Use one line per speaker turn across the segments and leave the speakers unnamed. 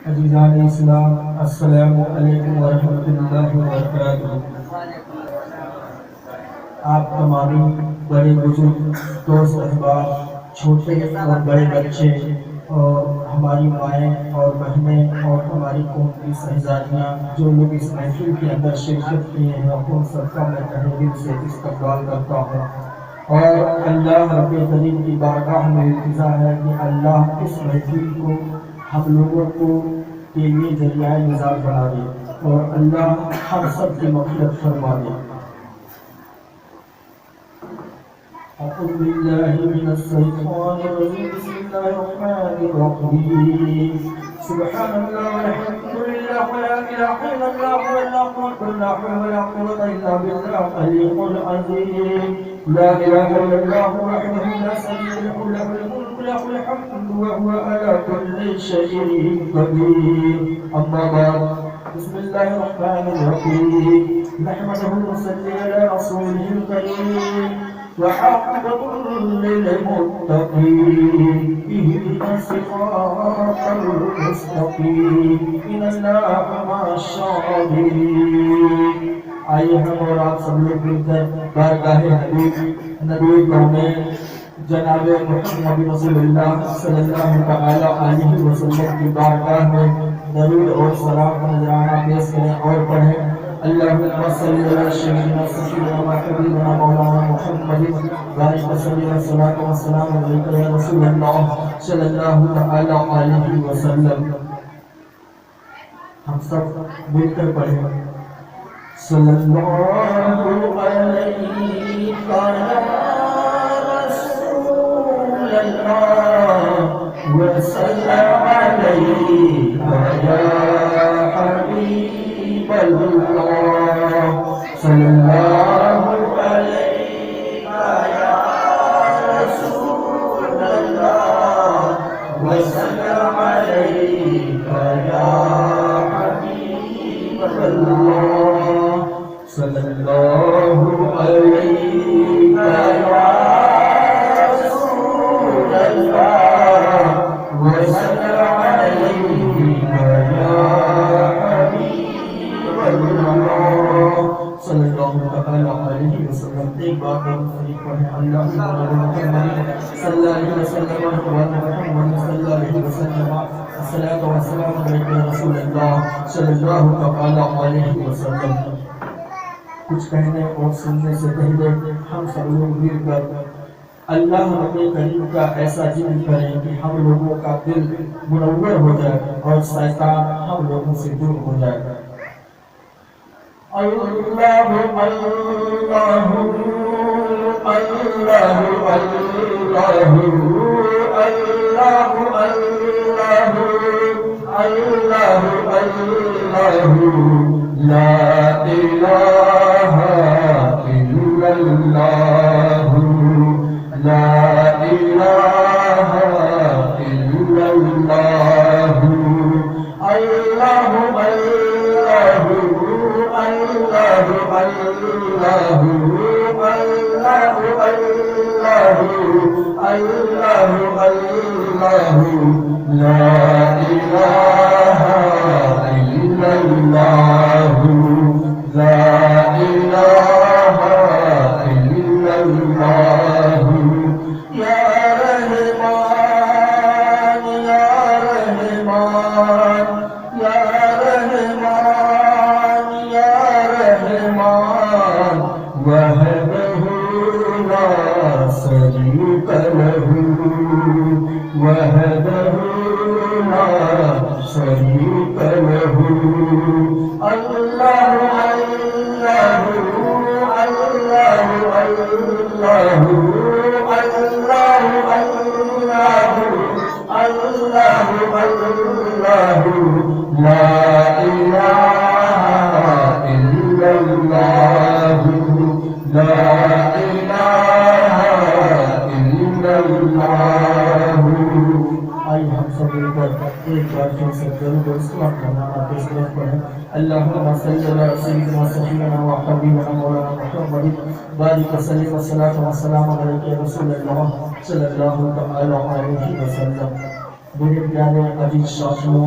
عزیزان اسلام، السلام علیکم ورحمۃ اللہ وبرکاتہ۔ آپ تمامی بڑے بزرگ دوست احباب، چھوٹے اور بڑے بچے، اور ہماری مائیں اور بہنیں اور ہماری قوم کی شہزادیاں جو لوگ اس محفل کے اندر شرکت کیے ہیں، ان سب کا میں تہہ دل سے استقبال کرتا ہوں، اور اللہ رب کریم کی بارگاہ میں التجا ہے کہ اللہ اس محفل کو ہم لوگوں کو کے لیے ذریعہ نجات بنا دے، اور اللہ ہم سب کی مغفرت فرما دے۔ أعوذ بالله من الشيطان الرجيم، بسم الله الرحمن الرحيم، سبحان الله والحمد لله ولا إله إلا الله والله أكبر، لا حول ولا قوة إلا بالله العلي العظيم، لا إله إلا الله وحده لا شريك له، له الملك له الحمد وهو على كل شيء قدير، أما بعد، بسم الله الرحمن الرحيم، نحمده ونصلي على رسوله الكريم، وعاقبة للمتقين، اهدنا الصراط المستقيم، إن الله مع الصابرين۔ آئیے ہم اور آپ سب لوگ مل کر بارگاہ حبیب نبی کونین جناب محمد رسول اللہ صلی اللہ تعالی علیہ وسلم کی بارگاہ میں درود اور سلام کا نذرانہ پیش کریں اور پڑھیں۔ اللہم صلی علی سیدنا سیدنا حبیبنا مولانا محمد بارک صلی اللہ وسلم علیہ یا رسول اللہ صلی اللہ تعالی علیہ وسلم۔ ہم سب مل کر پڑھیں۔ صلی اللہ علیہ رسول اللہ وسلم علیہ یا حبیب اللہ، صلی اللہ علیہ یا رسول اللہ وسلم علیہ یا حبیب اللہ، صلی اللہ علیہ یا رسول اللہ وسلم علیہ یا حبیب اللہ، صلی اللہ علیہ وسلم۔ ایک بار شریف پڑھیں۔ اللہ محمد صلی اللہ علیہ وسلم محمد صلی اللہ علیہ وسلم الصلاۃ والسلام علیک یا رسول اللہ صلی اللہ علیہ وسلم۔ کچھ کہنے اور سننے سے پہلے ہم سب لوگ مل کر اللہ رب کریم کا ایسا ذکر کریں کہ ہم لوگوں کا دل منور ہو جائے اور شیطان ہم لوگوں سے دور ہو جائے۔ اللہ اللہ اللہ اللہ اللہ اللہ لا الہ الا اللہ، لا الہ الا اللہ، اللہ اللہ اللہ اللہ اللہ اللہ اللہ لا الہ الا اللہ، لا الہ الا اللہ، یا رحمان یا رحمان یا رحمان یا رحمان، وحدہ لا شریک لہ، وحدہ لا شریک لہ، اللہ اللہ اللہ اللہ اللہ اللہ اللہ لا الہ الا اللہ، لا الہ الا اللہ۔ آئیے ہم سب مل کر ایک بار پھر سے درود و سلام کا نعرہ پیش کریں۔ اللہم صلی علی سیدنا سیدنا و حبیبنا مولانا محمد بارک وسلم والصلاۃ والسلام علیک یا رسول اللہ صلی اللہ تعالی علیہ وسلم۔ میرے پیارے عزیز ساتھیوں،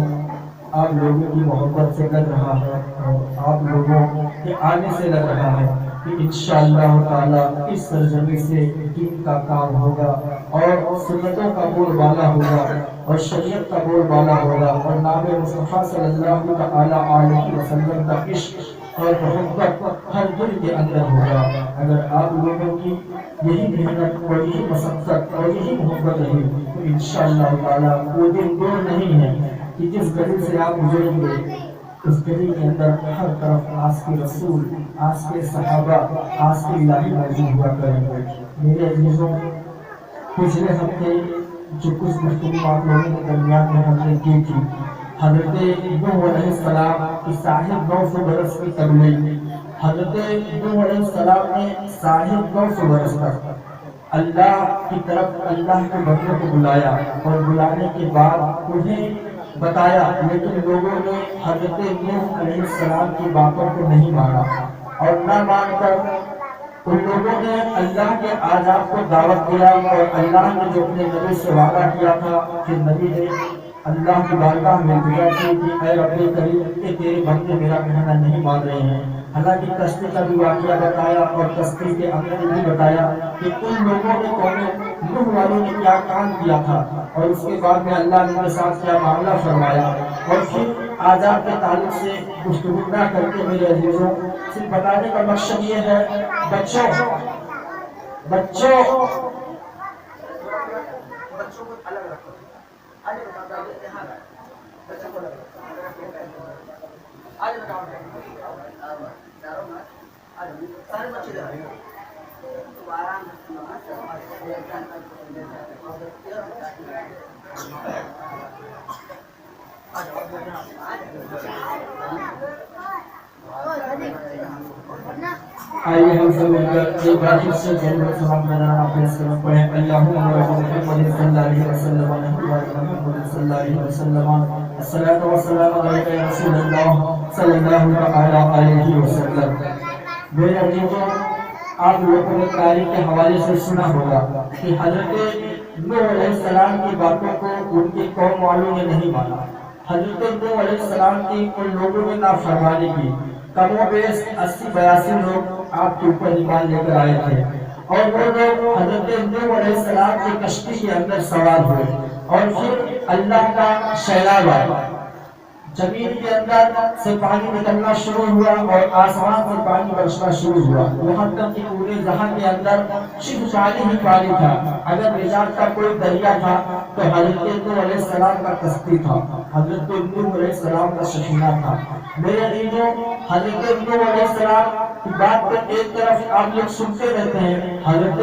آپ لوگوں کی محبت سے لگ رہا ہے اور آپ لوگوں کے آنے سے لگ رہا ہے کہ انشاءاللہ تعالی اس سرزمین سے دین کا کام ہوگا اور سنتوں کا بول بالا ہوگا اور شریعت کا بول بالا ہوگا اور نام مصطفیٰ صلی اللہ تعالی علیہ وسلم کا عشق اور محبت ہر دل کے اندر ہوگا۔ اگر آپ لوگوں کی یہی محنت اور یہی مسقت اور یہی محبت رہی تو انشاءاللہ تعالی وہ دن دور نہیں ہے کہ جس گلی سے آپ گزریں گے اس گلی کے اندر ہر طرف آس کے رسول، آس کے صحابہ، آس کے الہی موجود ہوا کریں گے۔ میرے عزیزوں، پچھلے ہفتے جو کچھ گفتگو آپ لوگوں کے درمیان میں ہم نے کی تھی، حضرت نوح علیہ السلام کی 950 برس کی تبلیغ، حضرت نوح علیہ السلام نے 950 برس تک اللہ کی طرف اللہ کے بندوں کو بلایا اور بلانے کے بعد انہیں بتایا، لیکن لوگوں نے حضرت نوح علیہ السلام کی باتوں کو نہیں مانا اور نہ مان کر ان لوگوں نے اللہ کے عذاب کو دعوت دیا اور اللہ نے جو اپنے نبی سے وعدہ کیا تھا کہ نبی نے اللہ کی بارگاہ میں دعا کی کہ اے رب کریم کہ تیرے بندے میرا کہنا نہیں مان رہے ہیں۔ حالانکہ کشتی کا بھی واقعہ بتایا اور کشتی کے اندر بھی بتایا کہ ان لوگوں نے قوم نوح والوں نے کیا کام کیا تھا اور اس کے بعد میں اللہ نے ان کے ساتھ کیا معاملہ فرمایا۔ اور پھر عذاب کے تعلق سے گفتگو نہ کر کے میرے عزیزوں صرف بتانے کا مقصد یہ ہے، بچوں کو الگ رکھو، آج بتا دو یہاں بچوں کو الگ رکھو، آج بتاؤ سارے بچے آئیے ہم سب مل کر ایک بار پھر سے جنت سلام بنانا اپنے سلام پڑھیں۔ اللہم محمد صلی اللہ علیہ وسلم محمد صلی اللہ علیہ وسلم الصلاۃ والسلام علیک یا رسول اللہ صلی اللہ علیہ وسلم۔ میرے عزیزوں، آپ لوگوں نے تاریخ کے حوالے سے سنا ہوگا کہ حضرت نوح علیہ السلام کی باتوں کو ان کی قوم والوں نے نہیں مانا۔ حضرت نوح علیہ السلام کی ان لوگوں نے نافرمانی کی۔ کم و بیش 80-82 لوگ آپ کے اوپر ایمان لے کر آئے تھے اور وہ لوگ حضرت نوح علیہ السلام کی کشتی کے اندر سوار ہوئے اور پھر اللہ کا سیلاب آیا، زمین کے اندر سے پانی نکلنا شروع ہوا اور آسمان سے پانی برسنا شروع ہوا، یہاں تک کہ پورے جہاں کے اندر صرف پانی ہی پانی تھا۔ اگر نجات کا کوئی دریا تھا تو حضرت نوح علیہ السلام کا کشتی تھا، حضرت نوح علیہ السلام کا سفینہ تھا۔ میرے عزیزوں، حضرت نوح علیہ السلام کی بات کو ایک طرف آپ لوگ سنتے رہتے ہیں، حضرت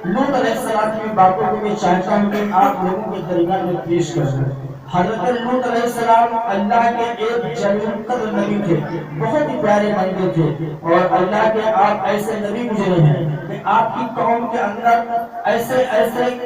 لوط علیہ السلام کی باتوں کو میں چاہتا ہوں کہ آپ لوگوں کے درمیان میں پیش کر دوں۔ حضرت لوط علیہ السلام اللہ کے ایک جلیل القدر نبی تھے، بہت ہی پیارے بندے تھے اور اللہ کے آپ ایسے نبی گزرے ہیں کہ آپ کی قوم کے اندر ایسے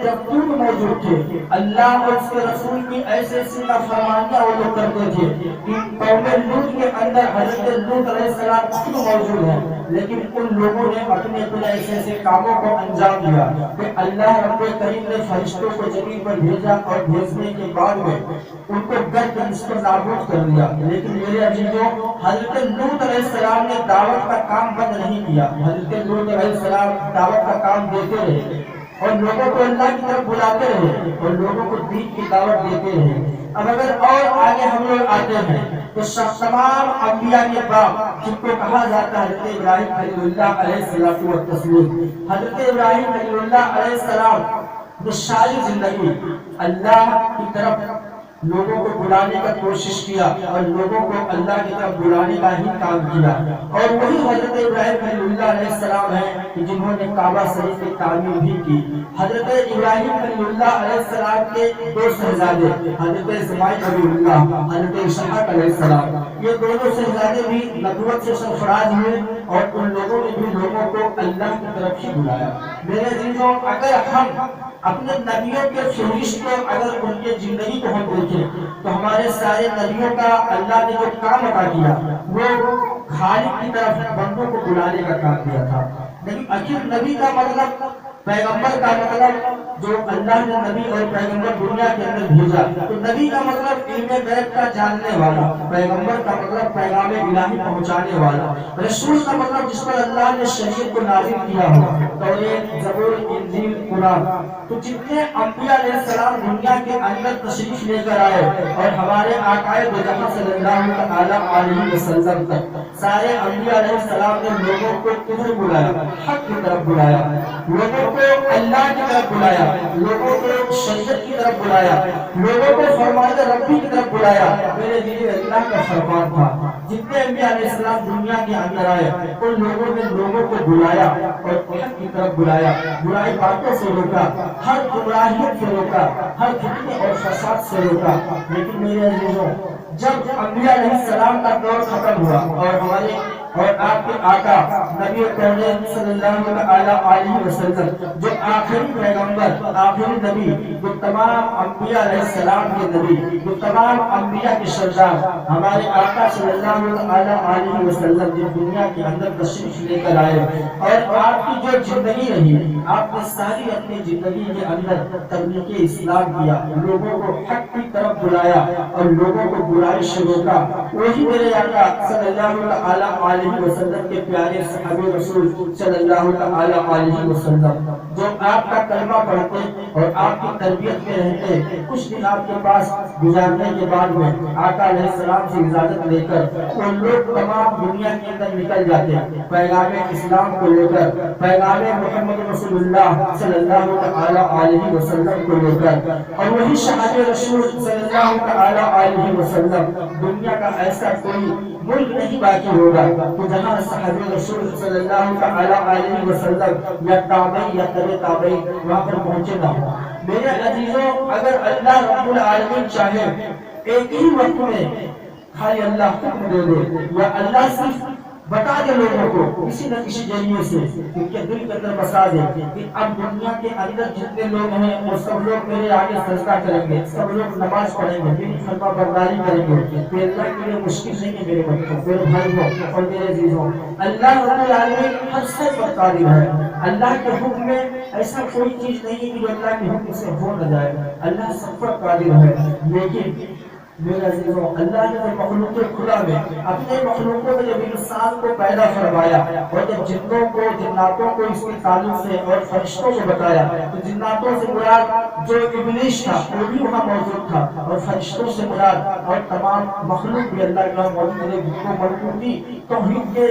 کرتوت موجود تھے، اللہ اور اس کے رسول کی ایسے ایسی نافرمانیاں وہ لوگ کرتے تھے کہ قوم لوط کے اندر حضرت لوط علیہ السلام خود موجود ہیں، لیکن ان لوگوں نے اپنے ایسے کاموں کو انجام دیا کہ اللہ رب کریم نے فرشتوں کو زمین پر بھیجا اور بھیجنے کے بعد میں ان کو گرد اس کو نابود کر دیا۔ لیکن میرے عزیزوں، حضرت لوط علیہ السلام نے دعوت کا کام بند نہیں کیا، حضرت لوط علیہ السلام دعوت کا کام دیتے رہے اور لوگوں کو اللہ کی طرف بلاتے رہے اور لوگوں کو دین کی دعوت دیتے رہے۔ اب اگر اور آگے ہم لوگ آتے ہیں تو تمام انبیاء کے باپ جن کو کہا جاتا ہے حضرت ابراہیم خلیل اللہ علیہ السلام، حضرت ابراہیم خلیل اللہ علیہ السلام نے ساری زندگی اللہ کی طرف لوگوں کو بلانے کا کوشش کیا اور لوگوں کو اللہ کی طرف بلانے کا ہی کام کیا، اور وہی حضرت ابراہیم خلیل اللہ علیہ السلام ہیں کہ جنہوں نے کعبہ شریف کی تعمیر بھی کی۔ حضرت ابراہیم خلیل اللہ علیہ السلام کے دو شہزادے حضرت اسماعیل خلیل اللہ، حضرت اسحاق علیہ السلام، یہ دونوں شہزادے بھی نبوت سے سرفراز ہوئے اور ان لوگوں نے بھی لوگوں کو اللہ کی طرف ہی بلایا۔ میرے عزیزوں، اگر ہم اپنے نبیوں کے فہرست کو اگر ان کے زندگی کو ہم دیکھیں تو ہمارے سارے نبیوں کا اللہ نے جو کام ادا کیا وہ خالق کی طرف بندوں کو بلانے کا کام کیا تھا۔ لیکن آخر نبی کا مطلب پیغمبر کا مطلب جو اللہ نے نبی اور پیغمبر دنیا کے اندر بھیجا، تو نبی کا مطلب علم غیب کا جاننے والا، پیغمبر کا مطلب پیغام الہی پہنچانے والا، رسول کا مطلب جس پر اللہ نے شریعت کو نازل کیا ہو، توریت، زبور، انجیل، قرآن۔ تو جتنے انبیاء علیہ السلام دنیا کے اندر تشریف لے کر آئے اور ہمارے آقا دو جہاں صلی اللہ تعالی علیہ وسلم تک سارے انبیاء علیہ السلام نے لوگوں کو کدھر بلایا؟ حق کی طرف بلایا، لوگوں کو اللہ کی طرف بلایا، لوگوں کو شریعت کی طرف بلایا، لوگوں کو فرمان ربی کی طرف بلایا۔ میرے لیے اللہ کا فرمان تھا، جتنے انبیاء علیہ السلام دنیا کے اندر آئے ان لوگوں نے لوگوں کو بلایا اور حق کی طرف بلایا، برائی باتوں سے روکا، ہر گمراہیت سے روکا، ہر فتنے اور فساد سے روکا۔ لیکن میرے عزیزوں، جب انبیاء علیہ السلام کا دور ختم ہوا اور ہمارے اور آپ کے آقا نبی کریم صلی اللہ علیہ وسلم جو آخری پیغمبر، آخری نبی، جو تمام انبیاء علیہ السلام کے نبی، جو تمام انبیاء کے سردار، ہمارے آقا صلی اللہ علیہ وسلم جس دنیا کے اندر تشریف لے کر آئے اور آپ کی جو زندگی رہی، آپ نے ساری اپنی زندگی کے اندر تبلیغ اسلام کیا، لوگوں کو حق کی طرف بلایا اور لوگوں کو برائی سے روکا۔ وہی میرے آقا صلی اللہ علیہ وسلم کے پیارے صحابی رسول صلی اللہ علیہ وسلم جو آپ کا کلمہ پڑھتے اور آپ کی تربیت میں رہتے، کچھ دن آپ کے پاس گزارنے کے بعد میں آقا علیہ السلام سے اجازت لے کر وہ لوگ تمام دنیا کے اندر نکل جاتے پیغام اسلام کو لے کر، پیغام محمد رسول اللہ صلی اللہ علیہ وسلم کو لے کر، اور وہی صحابی رسول صلی اللہ علیہ وسلم دنیا کا ایسا کوئی ملک نہیں باقی ہوگا تو جہاں صحابی رسول صلی اللہ علیہ وسلم یا تابعین یا تبع تابعین وہاں پر پہنچے نہ ہو۔ میرے عزیزوں، اگر اللہ رب العالمین چاہے ایک ہی وقت میں خالی اللہ حکم دے دے یا اللہ صرف بتا دے لوگوں کو کسی نہ کسی ذریعے سے ان کے دل کے اندر بسا دے کہ اب دنیا کے اندر جتنے لوگ ہیں وہ سب لوگ میرے آگے سجدہ کریں گے، سب لوگ نماز پڑھیں گے، میری فرما برداری کریں گے، تو اللہ کے لیے مشکل نہیں ہے میرے بچوں، میرے بھائیوں اور میرے عزیزوں۔ اللہ رب العالمین ہر شے پر قادر ہے۔ اللہ کے حکم میں ایسا کوئی چیز نہیں ہے کہ جو اللہ کے حکم سے ہو نہ جائے، اللہ سب پر قادر ہے۔ لیکن میرے عزیزوں، اللہ نے جب مخلوق خدا میں اپنے مخلوقوں میں جب انسان کو پیدا فرمایا اور جب جنوں کو، جناتوں کو اس کے تعلق سے اور فرشتوں کو بتایا، تو جناتوں سے مراد جو ابلیس تھا وہ بھی وہاں موجود تھا، اور فرشتوں سے مراد اور تمام مخلوق بھی اللہ کے موجود ہے، جن کو ملکوتی توحید کے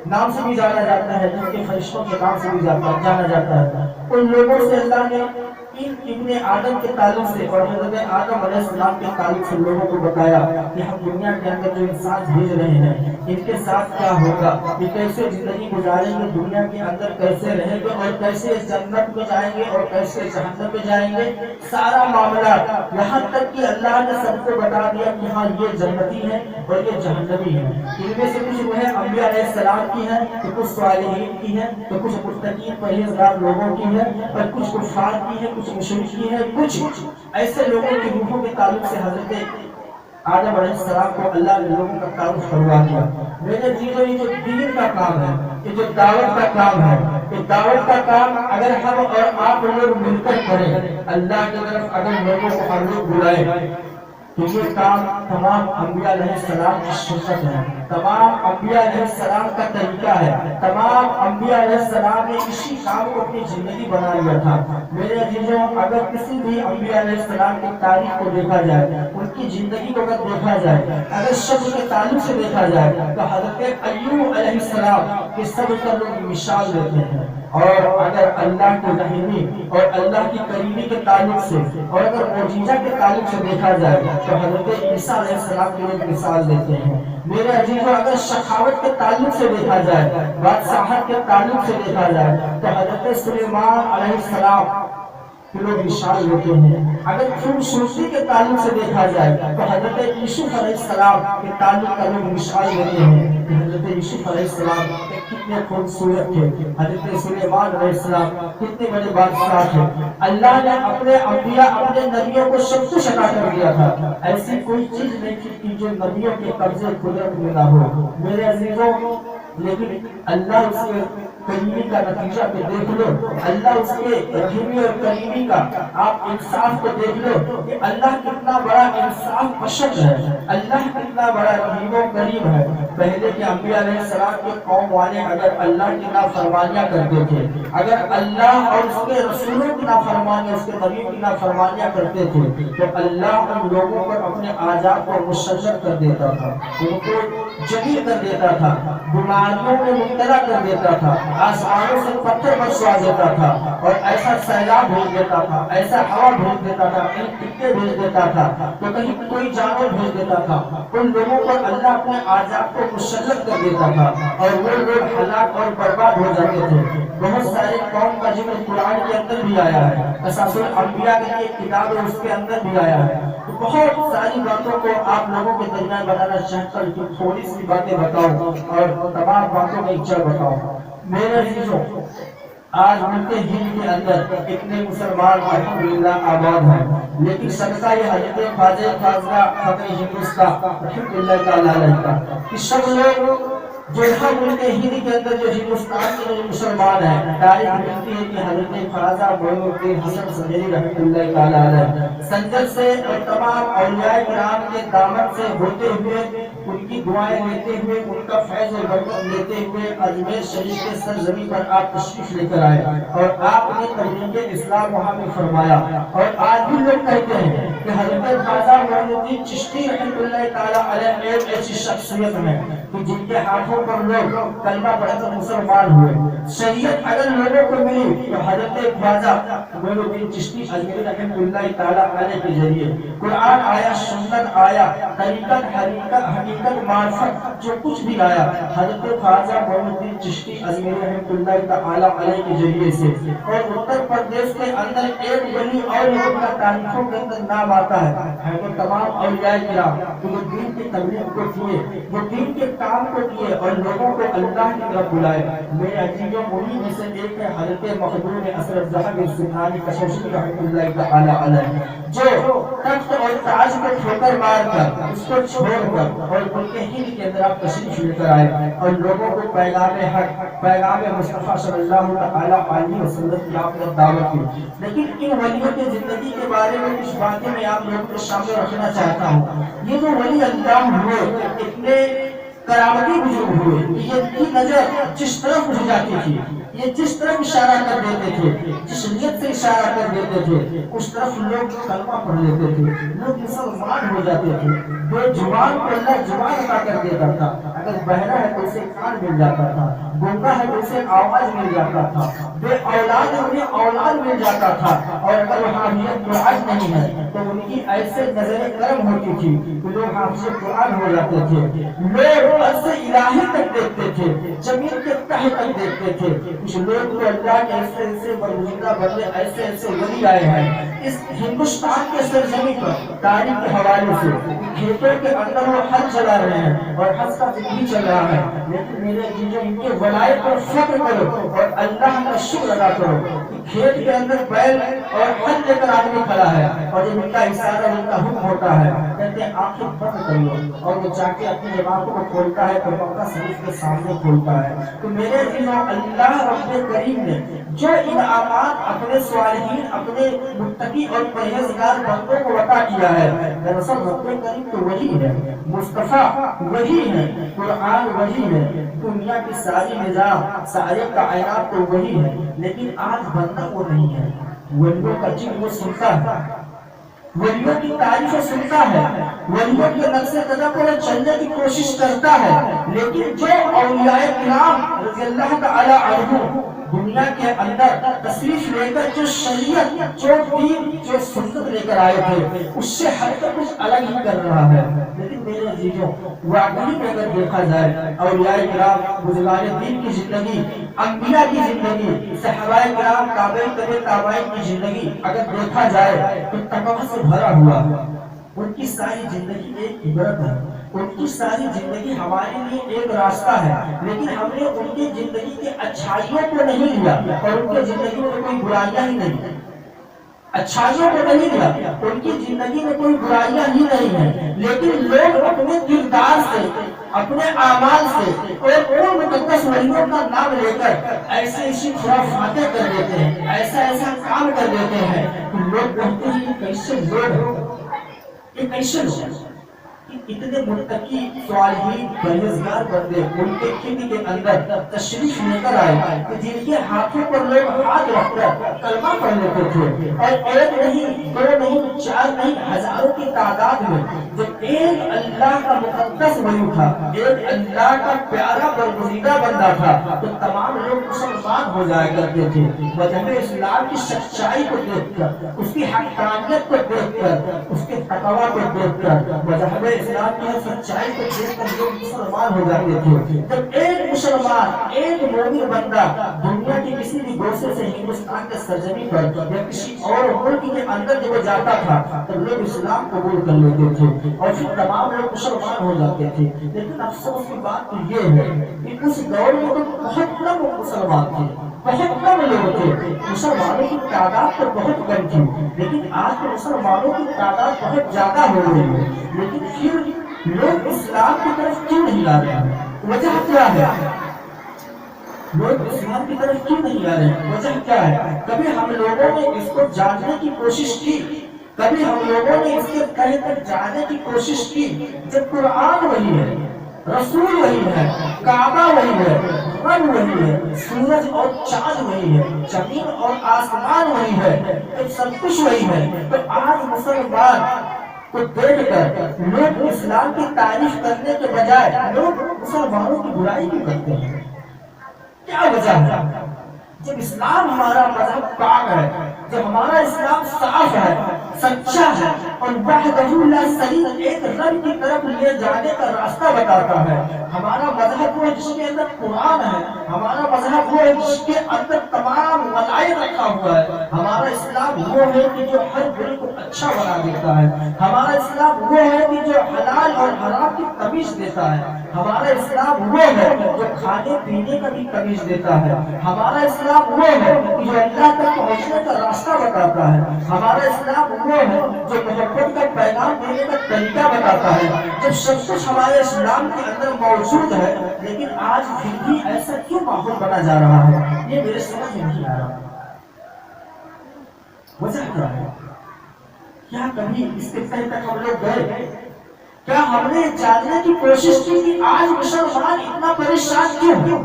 نام سے بھی جانا جاتا ہے، جن کے فرشتوں کے نام سے بھی جانا جاتا ہے۔ ان لوگوں سے اللہ نے ابن آدم کے تعلق سے اور حضرت آدم علیہ السلام کے تعلق سے لوگوں کو بتایا کہ ہم دنیا کے اندر جو انسان بھیج رہے ہیں ان کے ساتھ کیا ہوگا، یہ کیسے زندگی گزاریں گے، دنیا کے اندر کیسے رہیں گے، اور کیسے جنت میں جائیں گے اور کیسے جہنم میں جائیں گے، سارا معاملہ، یہاں تک کہ اللہ نے سب کو بتا دیا کہ ہاں یہ جنتی ہے اور یہ جہنمی ہے۔ ان میں سے کچھ وہ ہے انبیاء علیہ السلام کی ہے، تو کچھ صالحین کی ہے، تو کچھ متقین پرہیزگار لوگوں کی ہے، اور کچھ کفار کی ہے، کچھ مشرک کی ہے، کچھ ایسے لوگوں کی روحوں کے تعلق سے حضرت آدم علیہ السلام کو اللہ نے لوگوں کا تعارف کروا دیا۔ میرے چیزوں، یہ جو دین کا کام ہے، یہ جو دعوت کا کام ہے، یہ دعوت کا کام اگر ہم اور آپ لوگ مل کر کریں، اللہ کی طرف اگر لوگوں کو ہم لوگ بلائیں، تو یہ کام تمام انبیاء علیہ السلام کی سنت ہے، تمام انبیاء علیہ السلام کا طریقہ ہے، تمام انبیاء علیہ السلام نے اسی کام کو اپنی زندگی بنا لیا تھا۔ میرے عزیزوں، اگر کسی بھی انبیاء علیہ السلام کی تاریخ کو دیکھا جائے، ان کی زندگی کو اگر دیکھا جائے، اگر شخص کے تعلق سے دیکھا جائے، تو حضرت ایوب علیہ السلام کے صبر کا لوگ مثال دیتے ہیں، اور اگر اللہ کی رحمی اور اللہ کی قریبی کے تعلق سے اور اگر معجزہ کے تعلق سے دیکھا جائے تو حضرت عیسیٰ علیہ السلام کے لوگ مثال دیتے ہیں۔ میرے عزیزوں، اگر سخاوت کے تعلق سے دیکھا جائے، بادشاہت کے تعلق سے دیکھا جائے، تو حضرت سلیمان علیہ السلام کے لوگ مثال دیتے ہیں۔ اگر خوبصورتی کے تعلق سے دیکھا جائے تو حضرت یوسف علیہ السلام کے تعلق کا لوگ مثال دیتے ہیں کہ حضرت یوسف علیہ السلام کتنے خوبصورت تھے، حضرت سلیمان علیہ السلام کتنے بڑے بادشاہ تھے۔ اللہ نے اپنے انبیاء، اپنے نبیوں کو سب کچھ عطا کر دیا تھا، ایسی کوئی چیز نہیں تھی کہ جو نبیوں کے قبضے قدرت میں نہ ہو۔ میرے عزیزوں، لیکن اللہ اس کے کریمی کا نتیجہ پہ دیکھ لو، اللہ اس کے رحیمی اور کریمی کا آپ انصاف کو دیکھ لو کہ اللہ کتنا بڑا انصاف پسند ہے، اللہ کتنا بڑا رحیم و کریم ہے۔ پہلے کے انبیاء علیہ السلام کے قوم والے اگر اللہ کی نافرمانیاں کرتے تھے، اگر اللہ اور اس کے رسولوں کی نافرمانیاں، اس کے نبی کی نافرمانیاں کرتے تھے، تو اللہ ان لوگوں پر اپنے عذاب کو مسلط کر دیتا تھا، ان کو جلیل کر دیتا تھا، بیماریوں میں مبتلا کر دیتا تھا، آسمانوں سے پتھر برسوا دیتا تھا اور ایسا سیلاب بھیج دیتا تھا، ایسا ہوا بھیج دیتا تھا، کہیں ٹکے بھیج دیتا تھا، تو کہیں کوئی جانور بھیج دیتا تھا۔ ان لوگوں پر اللہ اپنے عذاب کو مسلط کر دیتا تھا اور وہ لوگ ہلاک اور برباد ہو جاتے تھے۔ بہت سارے قوم کا ذکر قرآن کے اندر بھی آیا ہے، قصص الانبیاء کی ایک کتاب ہے، اس کے اندر بھی آیا ہے۔ تو بہت ساری باتوں کو آپ لوگوں کے درمیان بتانا چاہتا ہوں کہ تھوڑی سی باتیں بتاؤں اور تمام باتوں میں ایک بتاؤں۔ میرے عزیزوں، آج ملک ہند کے اندر اتنے مسلمان الحمدللہ آباد ہیں، لیکن صدقہ یہ حضرت خواجہ خواجہ فقیر ہندوستان رحمۃ اللہ تعالی علیہ کا کہ سب لوگ جو یہاں ملک ہند کے اندر جو ہندوستان کے جو مسلمان ہیں، تاریخ ملتی ہے کہ حضرت خواجہ معین الدین حسن سنجری رحمۃ اللہ تعالی علیہ سنجر سے اور تمام اولیاء کرام کے دامن سے ہوتے ہوئے، ان کی دعائیں لیتے ہوئے، ان کا فیض و برکت لیتے ہوئے اجمیر شریف کے سرزمین پر آپ تشریف لے کر آئے اور آپ نے تبلیغ اسلام وہاں میں فرمایا۔ اور آج بھی لوگ کہتے ہیں کہ حضرت خواجہ معین الدین چشتی رحمۃ اللہ تعالی علیہ ایک ایسی شخصیت ہے کہ جن کے ہاتھوں پر لوگ کلمہ پڑھ کر مسلمان ہوئے۔ شریعت اگر لوگوں کو ملی تو حضرت خواجہ معین الدین چشتی اجمیری رحمۃ اللہ تعالی علیہ کے ذریعے قرآن آیا، سنت آیا، طریقت، حقیقت، معرفت، جو کچھ بھی آیا حضرت خواجہ معین الدین چشتی اجمیری رحمۃ اللہ تعالی علیہ کے ذریعے سے۔ اور اتر پردیش کے اندر ایک ولی اور لوگوں کا تاریخوں کے اندر نام آتا ہے تو تمام اولیاء کرام جو دین کی تبلیغ کو کیے، وہ دین کے کام کو کیے اور لوگوں کو اللہ کی طرف بلائے۔ میرے عزیزوں، انہیں میں سے ایک ہے حضرت مخدوم اسرت ذهبی السبحانی کشوشی رحمۃ اللہ تعالی علیہ، جو تخت اور تاج کو ٹھوکر مار کر، اس کو چھوڑ کر اور ملک ہند کے اندر آپ تشریف لے کر آئے اور لوگوں کو پیغام حق، پیغام مصطفیٰ صلی اللہ تعالی علیہ وسلم کی آپ نے دعوت کی۔ لیکن ان ولیوں کی زندگی کے بارے میں کچھ باتیں میں آپ لوگوں کے سامنے رکھنا چاہتا ہوں۔ یہ جو ولی اللہ ہوئے، اتنے کرامتی بزرگ ہوئے کہ یہ کی نظر جس طرف اٹھ جاتی تھی، یہ جس طرف اشارہ کر دیتے تھے، جس نیت سے اشارہ کر دیتے تھے، اس طرف لوگ کلمہ پڑھ لیتے تھے، لوگ مسلمان ہو جاتے تھے۔ بے زبان کو اللہ زبان عطا کر دیتا تھا، اگر بہرا ہے تو اسے کان مل جاتا تھا، گونگا ہے تو اسے آواز مل جاتا تھا، بے اولاد ہے انہیں اولاد مل جاتا تھا، اور اگر حافظ قرآن نہیں ہے تو ان کی ایسے نظر کرم ہوتی تھی کہ لوگ حافظ قرآن ہو جاتے تھے۔ لوگ عرض الہی تک دیکھتے تھے، زمین کے تہ تک دیکھتے تھے۔ کچھ لوگ تو اللہ کے ایسے ایسے برگزیدہ بندے، ایسے ایسے ولی آئے ہیں اس ہندوستان کے سرزمین پر تاریخ کے حوالے سے، کھیتوں کے اندر وہ حل چلا رہے ہیں اور حج کا زندگی چل رہا ہے، لیکن میرے عزیزوں ان کے ولایت پر فخر کرو اور اللہ کا شکر ادا کرو۔ کھیت کے اندر بیل اور حل لے کر آدمی کھڑا ہے اور جب ان کا اشارہ، ان کا حکم ہوتا ہے، کہتے ہیں آنکھیں بند کر لو، اور وہ جا کے اپنی آنکھوں کو کھولتا ہے تو مکہ شریف کے سامنے کھولتا ہے۔ تو میرے عزیزوں، اللہ رب کریم نے جو انعامات اپنے صالحین، اپنے متقی اور پرہیزگار بندوں کو عطا کیا ہے، دراصل رب کریم تو وہی ہے، مصطفیٰ وہی ہے، قرآن وہی ہے، دنیا کی ساری نظام، سارے کائنات تو وہی ہے، لیکن آج بندہ وہ نہیں ہے۔ ولیوں کا ذکر وہ سنتا ہے، ولیوں کی تعریفیں سنتا ہے، ولیوں کے نقش قدم پر چلنے کی کوشش کرتا ہے، لیکن جو اولیاء کرام رضی اللہ تعالی عنہم دنیا کے اندر تشریف لے کر جو شریعت، جو دین، جو سنت لے کر آئے تھے، اس سے ہٹ کر کچھ الگ ہی کر رہا ہے۔ لیکن میرے عزیزوں، واقعی میں اگر دیکھا جائے اولیاء کرام، بزرگان دین کی زندگی، انبیاء کی زندگی، صحابہ کرام، تابعین کی زندگی اگر دیکھا جائے تو تقوی سے بھرا ہوا ہے۔ ان کی ساری زندگی ایک عبرت ہے، ان کی ساری زندگی ہمارے لیے ایک راستہ ہے، لیکن ہم نے ان کی زندگی کی اچھائیوں کو نہیں لیا اور ان کی زندگی میں کوئی برائیاں ہی نہیں، اچھائیوں کو نہیں لیا، ان کی زندگی میں کوئی برائیاں ہی نہیں ہیں، لیکن لوگ اپنے کردار سے، اپنے اعمال سے اور ان مقدس ولیوں کا نام لے کر ایسے ایسی خرافاتیں کر دیتے ہیں، ایسا ایسا کام کر دیتے ہیں کہ لوگ کہتے ہیں یہ کیسے لوگ، یہ کیسے لوگ اتنے متقی صالحین پرہیزگار بندے ان کے خدمت کے اندر تشریف لے کر آئے کہ جن کے ہاتھوں پر لوگ ہاتھ رکھ کر کلمہ پڑھ لیتے تھے، اور ایک نہیں، دو نہیں، چار نہیں، ہزاروں کی تعداد میں جب ایک اللہ کا مقدس ولی تھا، ایک اللہ کا پیارا برگزیدہ بندہ تھا، تو تمام لوگ مسلمان ہو جایا کرتے تھے وجہ اسلام کی سچائی کو دیکھ کر، اس کی حقانیت کو دیکھ کر، اس کے تقوی کو دیکھ کر، مذہب اسلام کی سچائی کو دیکھ کر لوگ مسلمان ہو جاتے تھے۔ جب ایک مسلمان، ایک مومن بندہ دنیا کے کسی بھی گوشے سے ہندوستان کے سرزمین پر یا کسی اور ملک کے اندر جب وہ جاتا تھا تو لوگ اسلام قبول کر لیتے تھے اور پھر تمام لوگ مسلمان ہو جاتے تھے۔ لیکن افسوس کی بات تو یہ ہے کہ اس دور میں تو بہت کم مسلمان تھے، بہت کم لوگ تھے، مسلمانوں کی تعداد تو بہت کم تھی، لیکن آج تو مسلمانوں کی تعداد بہت زیادہ ہو گئی ہے، لیکن پھر لوگ اسلام کی طرف کیوں نہیں آ رہے ہیں؟ وجہ کیا ہے؟ لوگ اسلام کی طرف کیوں نہیں آ رہے ہیں؟ وجہ کیا ہے؟ کبھی ہم لوگوں نے اس کو جاننے کی کوشش کی، کبھی ہم لوگوں نے اس کے کہیں تک جاننے کی کوشش کی؟ جب قرآن وہی ہے، رسول وہی ہے، کعبہ وہی ہے، رب وہی ہے، سورج اور چاند وہی ہے، زمین اور آسمان وہی ہے، جب سب کچھ وہی ہے، تو آج مسلمان کو دیکھ کر لوگ اسلام کی تعریف کرنے کے بجائے لوگ مسلمانوں کی برائی کیوں کرتے ہیں؟ کیا وجہ ہے؟ جب اسلام ہمارا مذہب پاک ہے، جب ہمارا اسلام صاف ہے، سچا ہے اور وحدہ لا شریک ایک رب کی طرف لے جانے کا راستہ بتاتا ہے، ہمارا مذہب وہ ہے جس کے اندر قرآن ہے، ہمارا مذہب وہ ہے جس کے اندر تمام ملائک رکھا ہوا ہے، ہمارا اسلام وہ ہے کہ جو ہر برے کو اچھا بنا دیتا ہے، ہمارا اسلام وہ ہے کہ جو حلال اور حرام کی تمیز دیتا ہے، ہمارا اسلام وہ ہے جو کھانے پینے کا بھی تمیز دیتا ہے، ہمارا اسلام وہ ہے کہ جو اللہ تک پہنچنے کا راستہ بتاتا ہے، ہمارا اسلام وہ ہے جو محبت کا پیغام دینے کا طریقہ بتاتا ہے۔ جب سب کچھ ہمارے اسلام کے اندر موجود ہے، لیکن آج پھر بھی ایسا کیوں ماحول بنا جا رہا ہے؟ یہ میرے سمجھ میں نہیں آ رہا۔ وجہ کیا ہے؟ کیا کبھی اس کے تحت تک ہم لوگ گئے؟ کیا ہم نے جاننے کی کوشش کی کہ آج مسلمان اتنا پریشان کیوں؟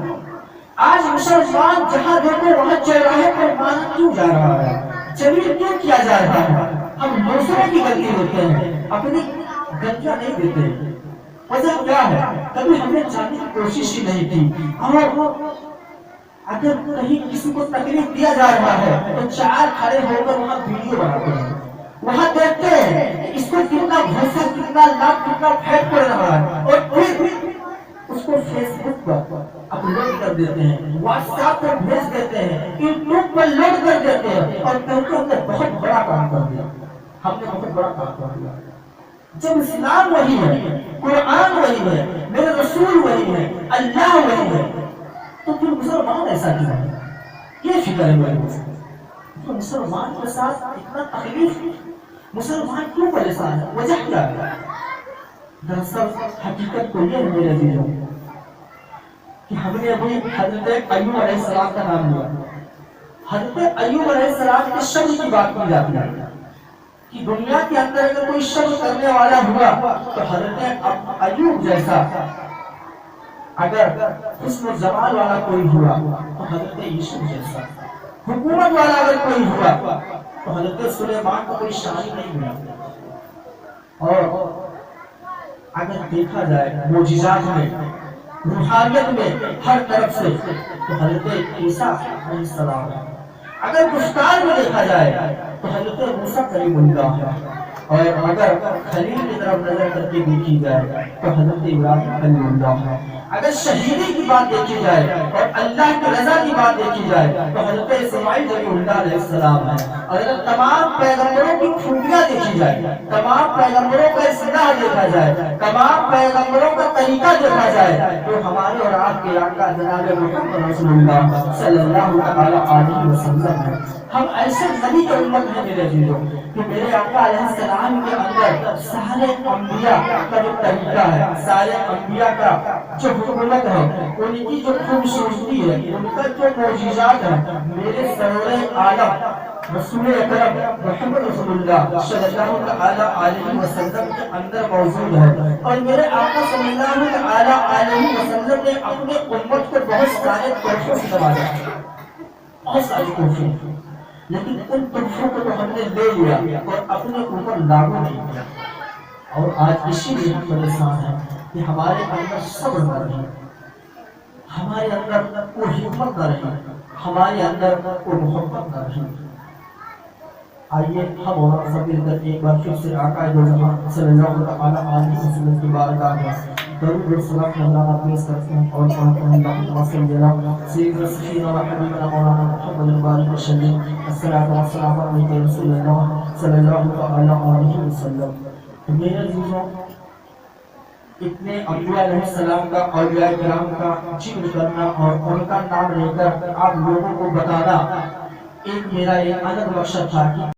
آج مسلمان جہاں دیکھو وہاں چوراہے پر مارا کیوں جا رہا ہے؟ جلیل کیوں کیا جا رہا ہے؟ ہم دوسروں کی غلطی دیتے ہیں، اپنی غلطیاں نہیں دیتے۔ وجہ کیا ہے؟ کبھی ہم نے جاننے کی کوشش ہی نہیں کی۔ اور اگر کہیں کسی کو تکلیف دیا جا رہا ہے تو چار کھڑے ہو کر وہاں ویڈیو بناتے ہیں، وہاں دیکھتے ہیں اس کو کتنا گھوسا، کتنا لاکھ، کتنا پھینک پڑ رہا ہے، اور پھر اس کو فیس بک پر اپلوڈ کر دیتے ہیں، واٹس ایپ پر بھیج دیتے ہیں، یوٹیوب پر لوڈ کر دیتے ہیں، اور کہتے ہیں ہم نے بہت بڑا کام کر دیا، ہم نے بہت بڑا کام کر دیا۔ جب اسلام وہی ہے، قرآن وہی ہے، میرے رسول وہی ہے، اللہ وہی ہے، تو پھر مسلمان ایسا کیوں ہے؟ یہ فکر ہے میرے کو، مسلمان کے ساتھ اتنا تکلیف، مسلمان کیوں پریشان ہے؟ وجہ کیا ہے؟ دراصل حقیقت تو یہ ہے میرے عزیزوں کہ ہم نے ابھی حضرت ایوب علیہ السلام کا نام لیا۔ حضرت ایوب علیہ السلام کے شبر کی بات کی جاتی ہے کہ دنیا کے اندر اگر کوئی شبر کرنے والا ہوا تو حضرت ایوب جیسا، اگر حسن و جمال والا کوئی ہوا تو حضرت یوسف جیسا، حکومت والا اگر کوئی ہوا تو حضرت سلیمان کو کوئی شان نہیں ملا۔ اور اگر دیکھا جائے معجزات میں، روحانیت میں، ہر طرف سے تو حضرت عیسیٰ علیہ السلام ہے۔ اگر گفتار میں دیکھا جائے تو حضرت موسیٰ کلیم اللہ ہے، اور اگر خلیل کی طرف نظر کر کے دیکھی جائے تو حضرت ابراہیم کلیم اللہ ہے۔ اگر شہیدی کی بات دیکھی جائے اور اللہ کی رضا کی بات دیکھی جائے تو حضرت اسماعیل ذبیح اللہ علیہ السلام ہے. اور اگر تمام پیغمبروں کی خوبیاں دیکھی جائے، تمام پیغمبروں کا اصلاح دیکھا جائے، تمام پیغمبروں کا طریقہ دیکھا جائے تو ہمارے اور آپ کے آقا جناب محمد رسول اللہ صلی اللہ علیہ وسلم ہے. ہم ایسے نبی کی امت ہیں میرے عزیزوں کہ میرے آقا علیہ السلام کے اندر سارے انبیاء کا جو طریقہ ہے، سارے انبیاء کا جو حکومت ہے، ان کی جو خوبصورتی ہے، ان کا جو معجزات ہے، میرے سرور عالم رسول اکرم محمد رسول اللہ صلی اللہ علیہ وسلم کے اندر موجود ہے. اور میرے آقا صلی اللہ علیہ وسلم نے اپنے امت کو بہت سارے تحفوں سے نوازا، بہت سارے تحفے، لیکن ان تحفوں کو تو ہم نے لے لیا اور اپنے اوپر لاگو نہیں کیا. اور آج اسی لیے ہم پریشان ہیں کہ ہمارے اندر صبر نہ رہے، ہمارے اندر وہ حکمت نہ رہے، ہمارے اندر وہ محبت نہ رہے. آئیے ہم اور سب مل کر ایک بار پھر سے آقا دو جہاں صلی اللہ علیہ وسلم کی بارگاہ میں درود و سلام نذرانہ پیش کرتے ہیں اور کہتے ہیں اللہم صلی علی سیدنا سیدنا و حبیبنا مولانا محمد المبارک وسلم الصلاۃ والسلام علیک رسول اللہ صلی اللہ علیہ وسلم. میرے عزیزوں، اتنے انبیاء علیہ السلام کا، اولیاء کرام کا ذکر کرنا اور ان کا نام لے کر آپ لوگوں کو بتانا ایک میرا ایک الگ مقصد تھا کہ